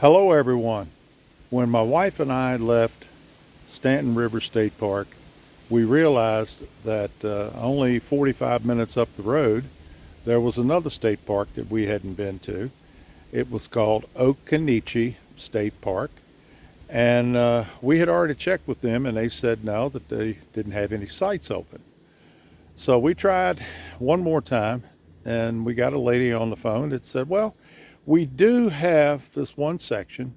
Hello everyone. When my wife and I left Stanton River State Park, we realized that only 45 minutes up the road there was another state park that we hadn't been to. It was called Occoneechee State Park, and we had already checked with them and they said no, that they didn't have any sites open. So we tried one more time and we got a lady on the phone that said, well, we do have this one section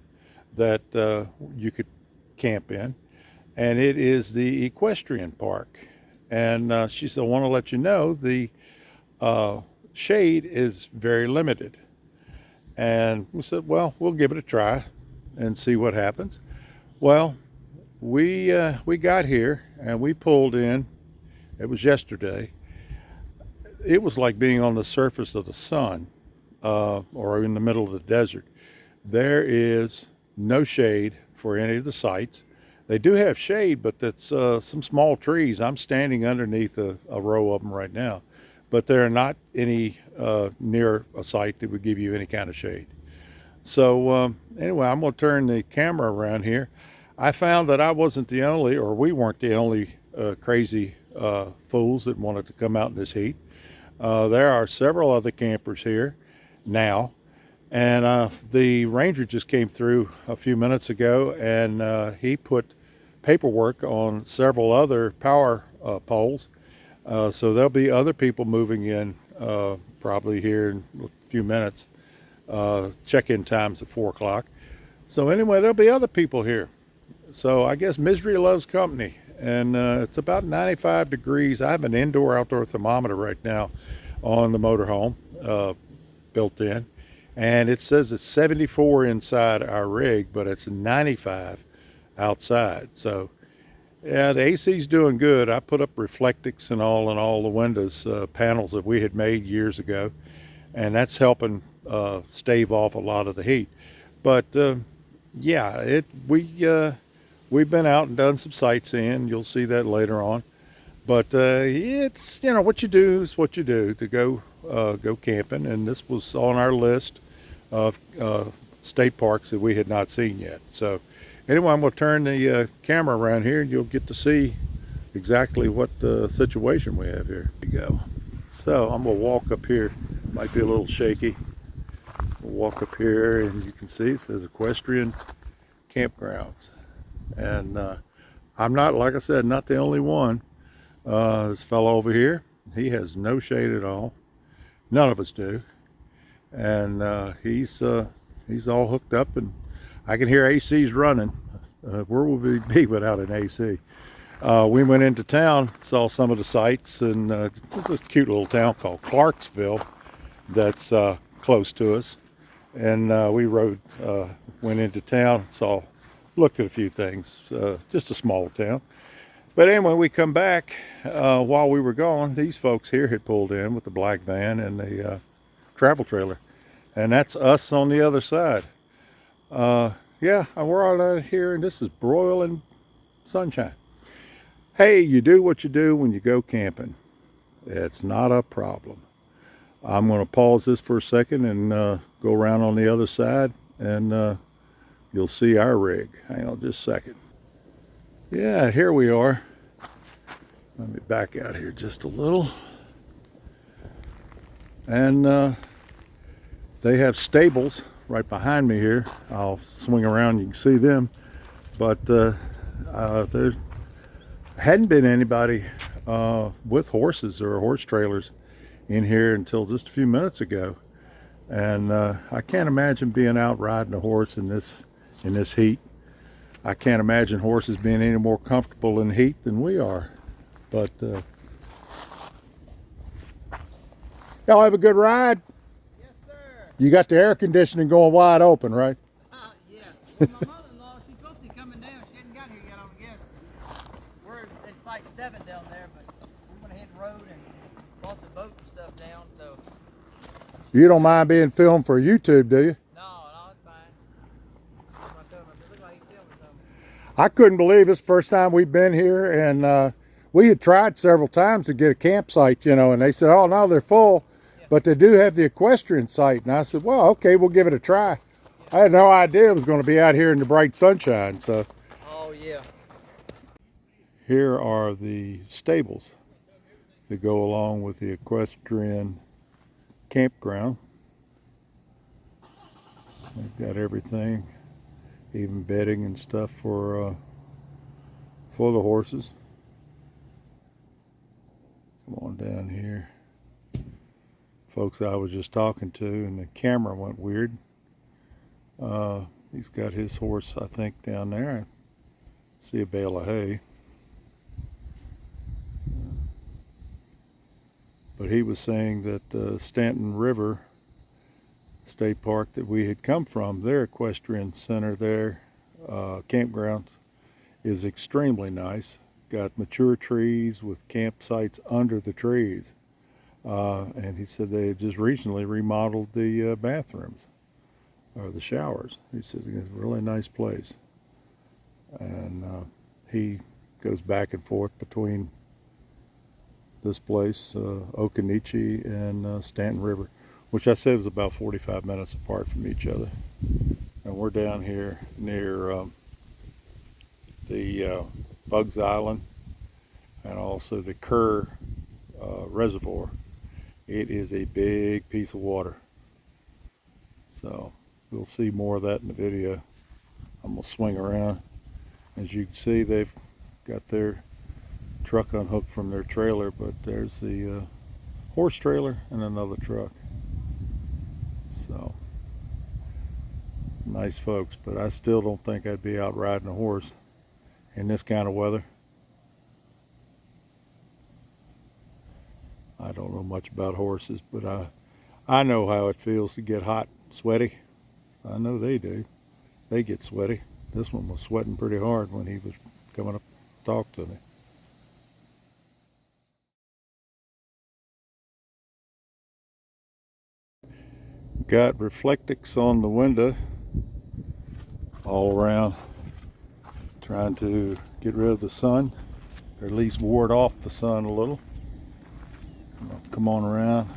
that you could camp in, and it is the Equestrian Park. And she said, I want to let you know the shade is very limited. And we said, well, we'll give it a try and see what happens. Well, we got here and we pulled in. It was yesterday. It was like being on the surface of the sun or in the middle of the desert. There is no shade for any of the sites. They do have shade, but that's some small trees. I'm standing underneath a row of them right now, but there are not any near a site that would give you any kind of shade. So anyway, I'm going to turn the camera around here. I found that I wasn't the only, or we weren't the only crazy fools that wanted to come out in this heat. There are several other campers here now, and the ranger just came through a few minutes ago, and he put paperwork on several other power poles. So there'll be other people moving in probably here in a few minutes. Check-in time's at 4 o'clock. So anyway, there'll be other people here. So I guess misery loves company, and it's about 95 degrees. I have an indoor-outdoor thermometer right now on the motorhome built in, and it says it's 74 inside our rig, but it's 95 outside. So yeah, the AC's doing good. I put up reflectix and all the windows panels that we had made years ago, and that's helping stave off a lot of the heat. But yeah, we've been out and done some sightseeing. You'll see that later on. But it's, you know, what you do is what you do to go camping, and this was on our list of state parks that we had not seen yet. So anyway, I'm going to turn the camera around here, and you'll get to see exactly what situation we have here. Here we go. So I'm going to walk up here. Might be a little shaky. We'll walk up here, and you can see it says Equestrian Campgrounds. And I'm not, like I said, not the only one. This fellow over here, he has no shade at all. None of us do. And he's all hooked up, and I can hear ACs running. Where would we be without an AC? We went into town, saw some of the sights, and this is a cute little town called Clarksville that's close to us. And we went into town, looked at a few things. Just a small town. But anyway, we come back. While we were gone, these folks here had pulled in with the black van and the travel trailer, and that's us on the other side. Yeah, we're all out here, and this is broiling sunshine. Hey, you do what you do when you go camping. It's not a problem. I'm going to pause this for a second and go around on the other side, and you'll see our rig. Hang on just a second. Yeah, here we are. Let me back out here just a little. And they have stables right behind me here. I'll swing around, you can see them. But there hadn't been anybody with horses or horse trailers in here until just a few minutes ago. And I can't imagine being out riding a horse in this heat. I can't imagine horses being any more comfortable in heat than we are. But y'all have a good ride? Yes, sir. You got the air conditioning going wide open, right? Yeah. Well, my mother-in-law, she's supposed to be coming down. She hasn't got here yet altogether. We're at site 7 down there, but we went ahead and rode and bought the boat and stuff down, so. You don't mind being filmed for YouTube, do you? No, it's fine. I told him, I said, look like he's filming something. I couldn't believe it's the first time we've been here, and we had tried several times to get a campsite, you know, and they said, oh no, they're full, but they do have the equestrian site. And I said, well, okay, we'll give it a try. I had no idea it was going to be out here in the bright sunshine. So Oh yeah. here are the stables that go along with the Equestrian Campground. They've got everything, even bedding and stuff for the horses. Come on down here. Folks I was just talking to, and the camera went weird. He's got his horse, I think, down there. I see a bale of hay. But he was saying that the Stanton River State Park that we had come from, their equestrian center there, campground, is extremely nice. Got mature trees with campsites under the trees. And he said they had just recently remodeled the bathrooms or the showers. He said it's a really nice place. And he goes back and forth between this place, Occoneechee and Stanton River, which I said was about 45 minutes apart from each other. And we're down here near the Bugs Island and also the Kerr Reservoir. It is a big piece of water. So we'll see more of that in the video. I'm gonna swing around. As you can see, they've got their truck unhooked from their trailer, but there's the horse trailer and another truck. So nice folks, but I still don't think I'd be out riding a horse in this kind of weather. I don't know much about horses, but I know how it feels to get hot, sweaty. I know they do. They get sweaty. This one was sweating pretty hard when he was coming up to talk to me. Got reflectix on the window all around, trying to get rid of the sun, or at least ward off the sun a little. Come on around.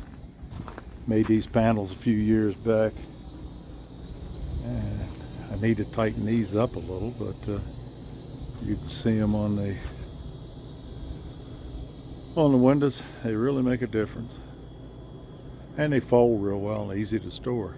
Made these panels a few years back, and I need to tighten these up a little, but you can see them on the windows. They really make a difference, and they fold real well and easy to store.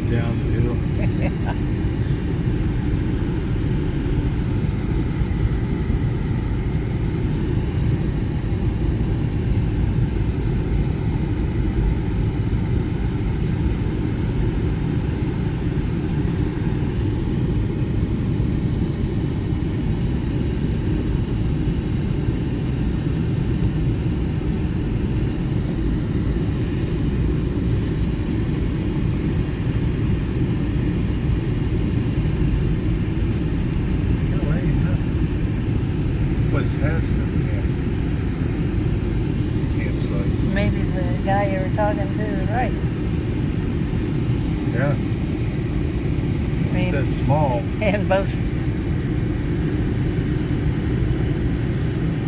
Downhill. Has no campsites. Maybe the guy you were talking to is right. Yeah. He said small. And both.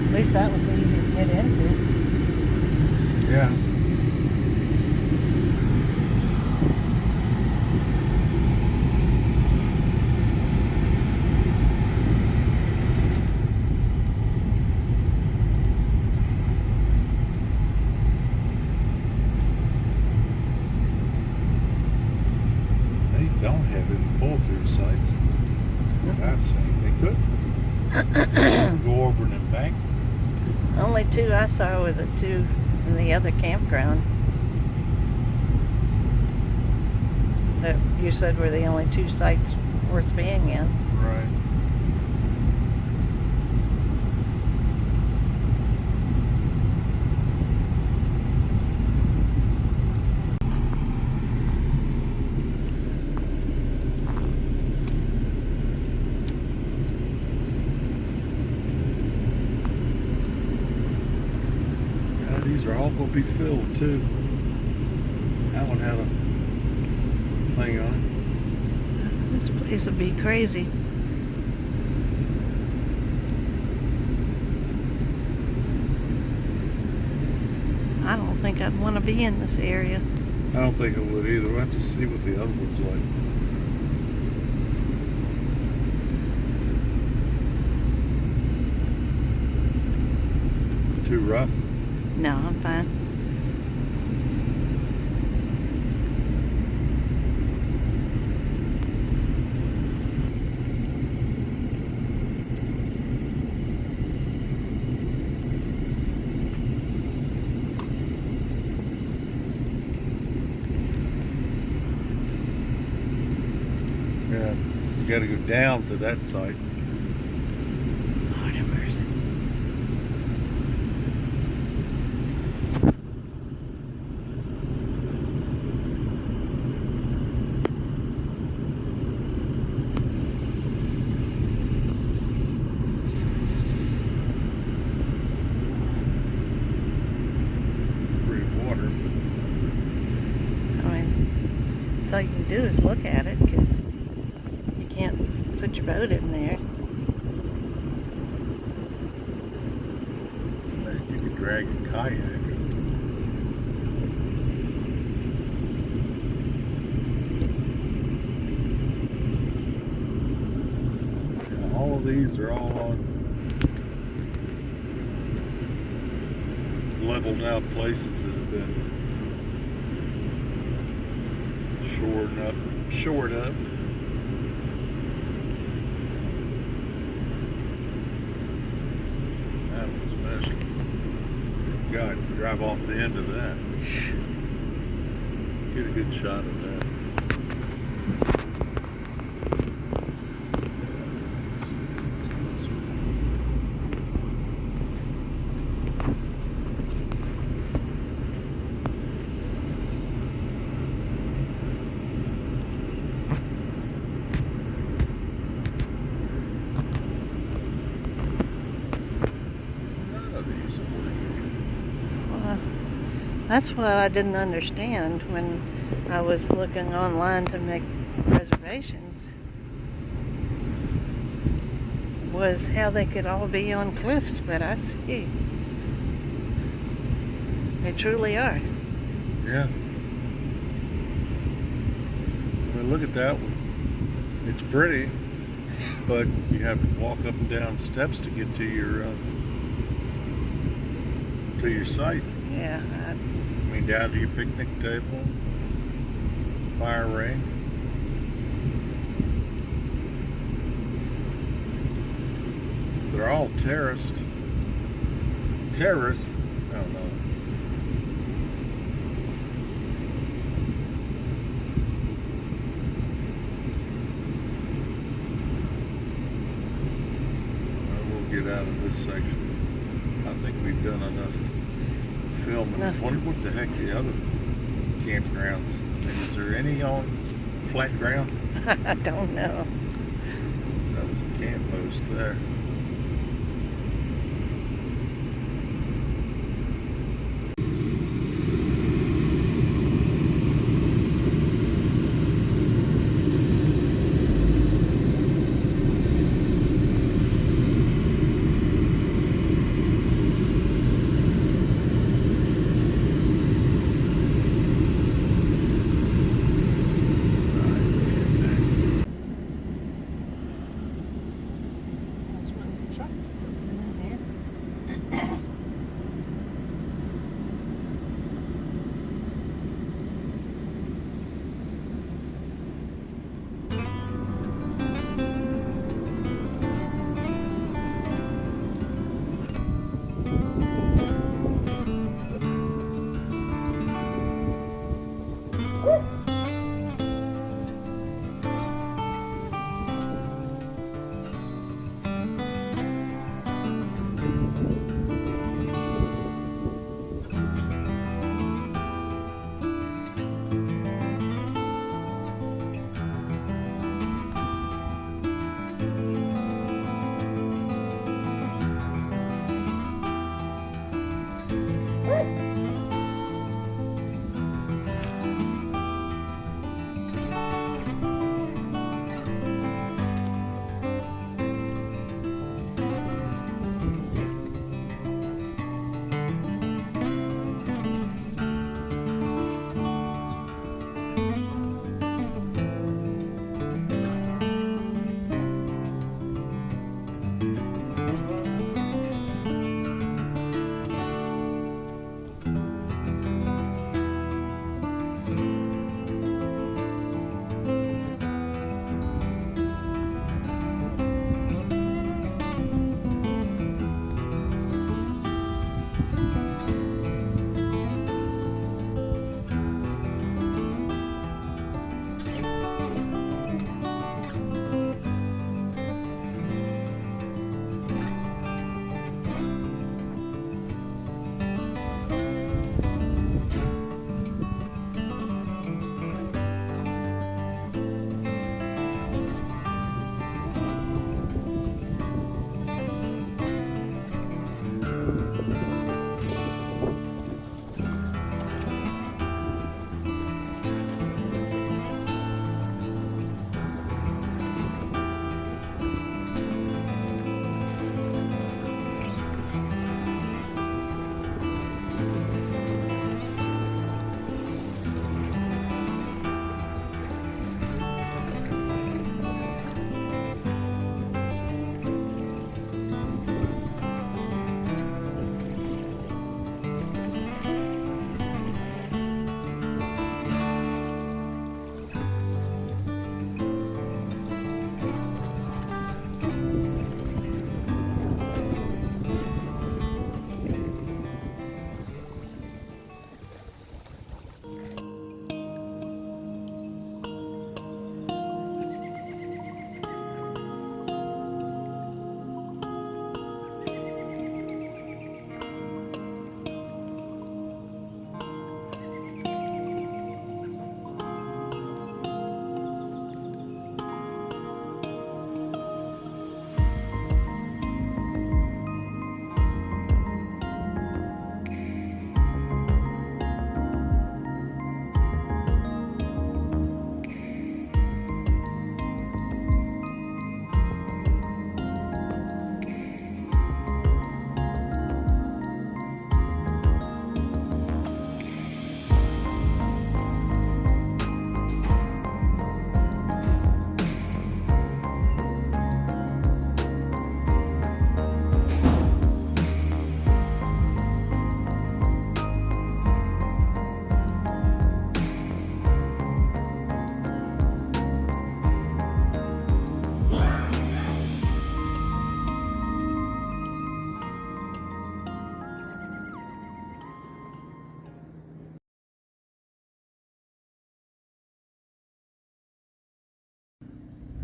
At least that was easy to get into. Yeah. Don't have any pull-through sites that I've seen. They could go over an embankment. Only two I saw were the two in the other campground that you said were the only two sites worth being in. Right. These are all going to be filled too. That one had a thing on This place would be crazy. I don't think I'd want to be in this area. I don't think it would either. We'll have to see what the other one's like. Too rough? No, I'm fine. Yeah. You gotta go down to that site. Lord have mercy. Pretty water. I mean, that's all you can do is look at it, because you can't put your boat in there. You could drag a kayak. And all of these are all on leveled out places that have been shored up. That was magic. God, drive off the end of that. Get a good shot of that. It's closer. None of these are working. Well, that's what I didn't understand when I was looking online to make reservations, was how they could all be on cliffs, but I see. They truly are. Yeah. I mean, look at that one. It's pretty, but you have to walk up and down steps to get to your site. Yeah, I mean, down to your picnic table, fire ring. They're all terraced. Terrace? I don't know. We'll get out of this section. I think we've done enough filming. I wonder what the heck the other campgrounds. Is there any on flat ground? I don't know. That was a camp post there. That's what his truck's still sitting there.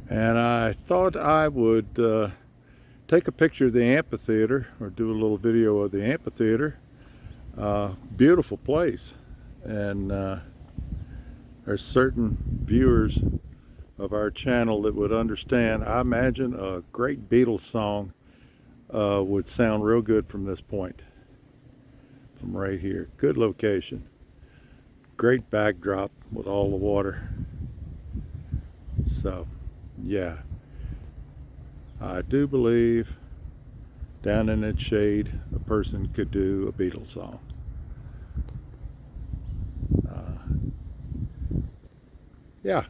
And I thought I would take a picture of the amphitheater, or do a little video of the amphitheater. Beautiful place. And there's certain viewers of our channel that would understand. I imagine a great Beatles song would sound real good from this point, from right here. Good location, great backdrop with all the water. So yeah, I do believe down in that shade a person could do a Beatles song. Yeah.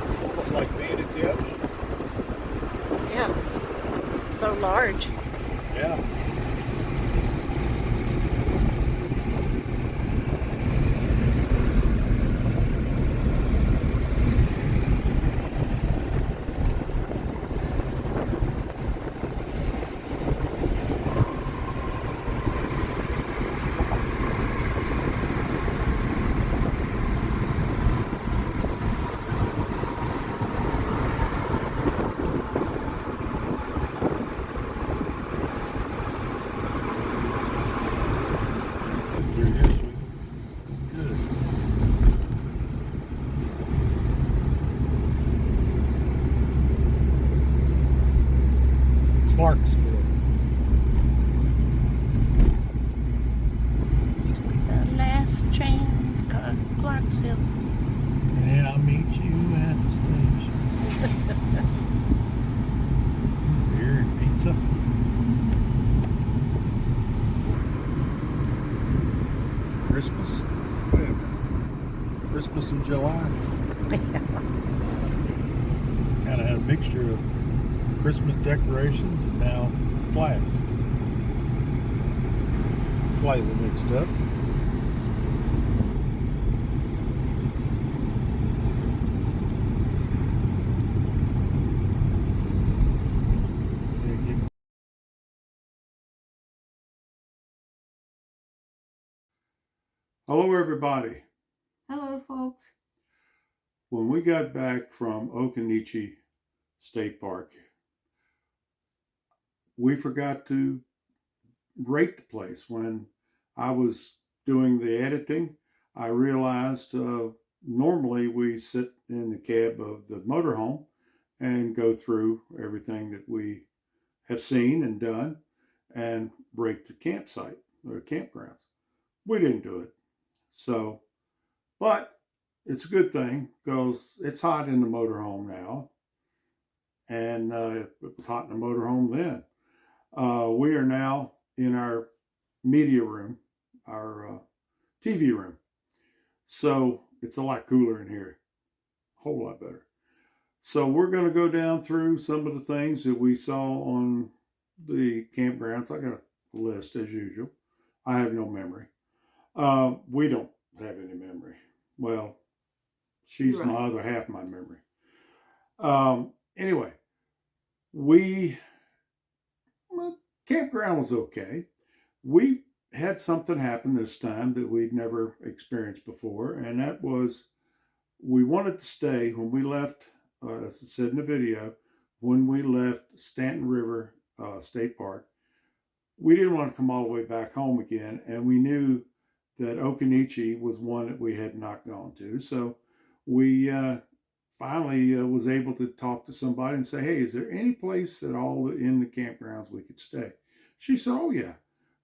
It's almost like being at the ocean. Yeah, it's so large. Yeah. Through here, sweetie. Good. Clarksville. The last train, Clarksville. And I'll meet you at the station. Beer and pizza. Christmas? Wait a minute. Christmas in July? Kind of had a mixture of Christmas decorations and now flags. Slightly mixed up. Hello, everybody. Hello, folks. When we got back from Occoneechee State Park, we forgot to rate the place. When I was doing the editing, I realized normally we sit in the cab of the motorhome and go through everything that we have seen and done and rate the campsite or campgrounds. We didn't do it. So, but it's a good thing because it's hot in the motorhome now, and it was hot in the motorhome then. We are now in our media room, our TV room. So it's a lot cooler in here, a whole lot better. So we're going to go down through some of the things that we saw on the campgrounds. I got a list as usual. I have no memory. We don't have any memory. Well, she's Right. my other half my memory. Anyway, we campground was okay. We had something happen this time that we'd never experienced before, and that was we wanted to stay when we left. As I said in the video, when we left Stanton River State Park, we didn't want to come all the way back home again, and we knew that Occoneechee was one that we had not gone to. So we finally was able to talk to somebody and say, hey, is there any place at all in the campgrounds we could stay? She said, oh, yeah,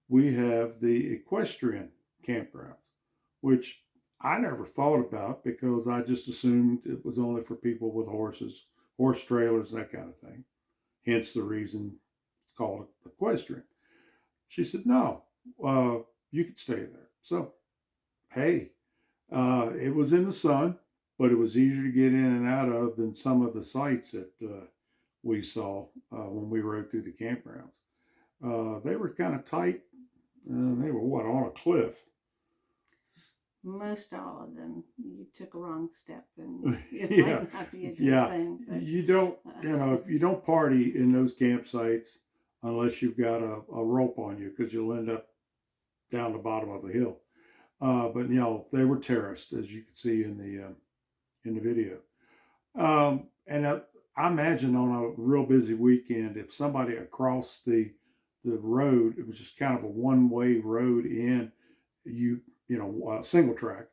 we have the Equestrian Campgrounds, which I never thought about because I just assumed it was only for people with horses, horse trailers, that kind of thing. Hence the reason it's called equestrian. She said, no, you could stay there. So, hey, it was in the sun, but it was easier to get in and out of than some of the sites that we saw when we rode through the campgrounds. They were kind of tight. They were what, on a cliff? most all of them, you took a wrong step, and it Yeah, might not be a good yeah. thing. But You don't, if you don't party in those campsites unless you've got a rope on you, because you'll end up down the bottom of a hill. But they were terraced, as you can see in the video. And I imagine on a real busy weekend, if somebody across the road, it was just kind of a one-way road in, single track.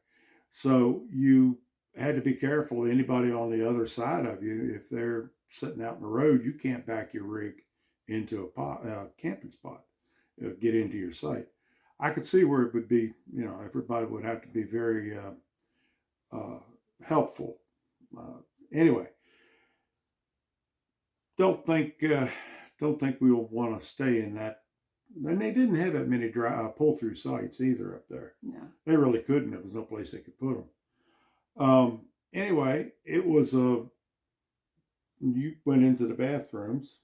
So you had to be careful. Anybody on the other side of you, if they're sitting out in the road, you can't back your rig into a camping spot, get into your site. I could see where it would be, everybody would have to be very helpful. Anyway, don't think we'll want to stay in that. And they didn't have that many pull-through sites either up there. no, They really couldn't. There was no place they could put them. Anyway, it was you went into the bathrooms.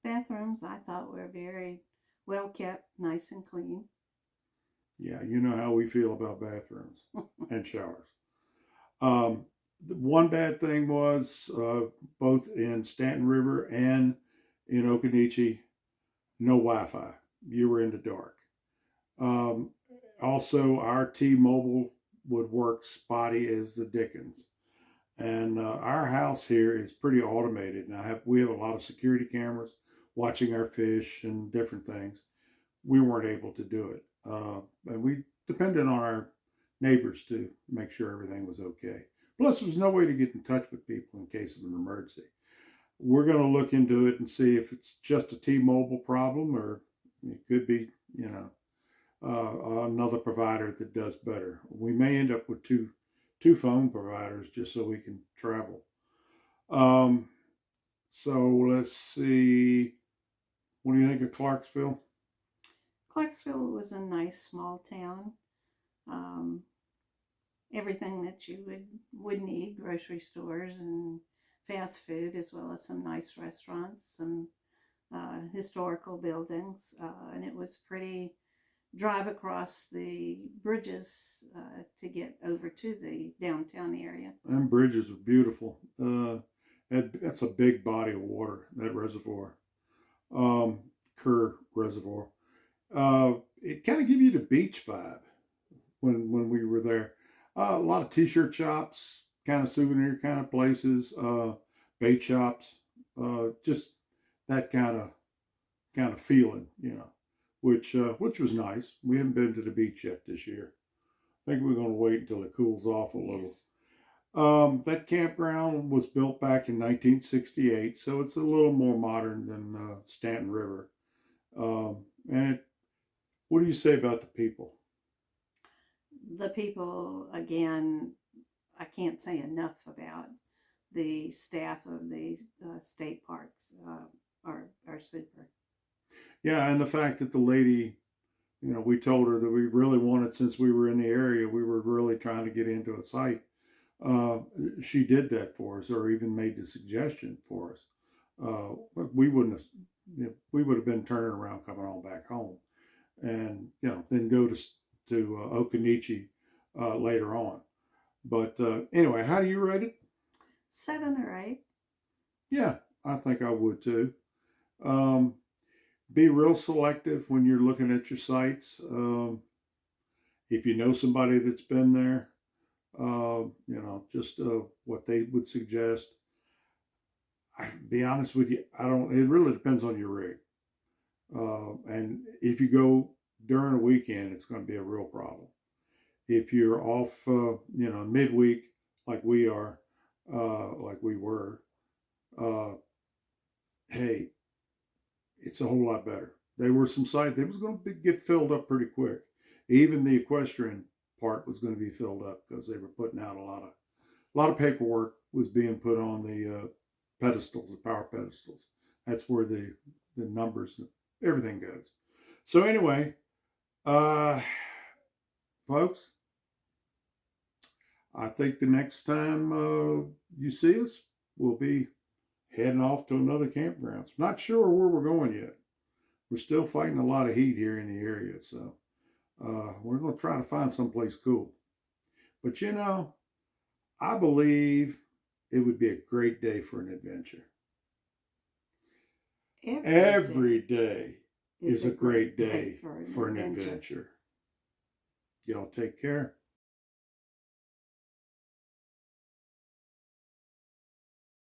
bathrooms I thought were very well kept, nice and clean. Yeah, you know how we feel about bathrooms and showers. The one bad thing was both in Stanton River and in Occoneechee, no Wi-Fi. You were in the dark. Also, our T-Mobile would work spotty as the dickens. And our house here is pretty automated. And we have a lot of security cameras watching our fish and different things. We weren't able to do it. And we depended on our neighbors to make sure everything was okay. Plus, there was no way to get in touch with people in case of an emergency. We're going to look into it and see if it's just a T-Mobile problem, or it could be, another provider that does better. We may end up with two phone providers just so we can travel. So let's see. What do you think of Clarksville? Clarksville was a nice small town. Everything that you would need, grocery stores and fast food, as well as some nice restaurants, some historical buildings, and it was pretty drive across the bridges to get over to the downtown area. Them bridges are beautiful. That's a big body of water, that reservoir, Kerr Reservoir. It kind of give you the beach vibe when we were there. A lot of t-shirt shops, kind of souvenir kind of places, bait shops, just that kind of feeling, which was nice. We haven't been to the beach yet this year. I think we're going to wait until it cools off a little. Yes. That campground was built back in 1968, so it's a little more modern than Stanton River. What do you say about the people? The people, again, I can't say enough about the staff of the state parks are super. Yeah, and the fact that the lady, we told her that we really wanted, since we were in the area, we were really trying to get into a site. She did that for us, or even made the suggestion for us. We wouldn't have, we would have been turning around coming on back home, and then go to Occoneechee later on. But anyway, how do you rate it? 7 or 8. Yeah, I think I would too. Be real selective when you're looking at your sites. If you know somebody that's been there, just what they would suggest. I be honest with you, it really depends on your rig. And if you go during a weekend, it's going to be a real problem. If you're off, midweek, like we are, like we were, hey, it's a whole lot better. There were some sites that was going to get filled up pretty quick. Even the equestrian part was going to be filled up because they were putting out a lot of paperwork was being put on the pedestals, the power pedestals. That's where the numbers, everything goes. So anyway, folks, I think the next time you see us, we'll be heading off to another campground. Not sure where we're going yet. We're still fighting a lot of heat here in the area, so we're going to try to find someplace cool. But you know, I believe it would be a great day for an adventure. Every day is a great day for an adventure. Y'all take care.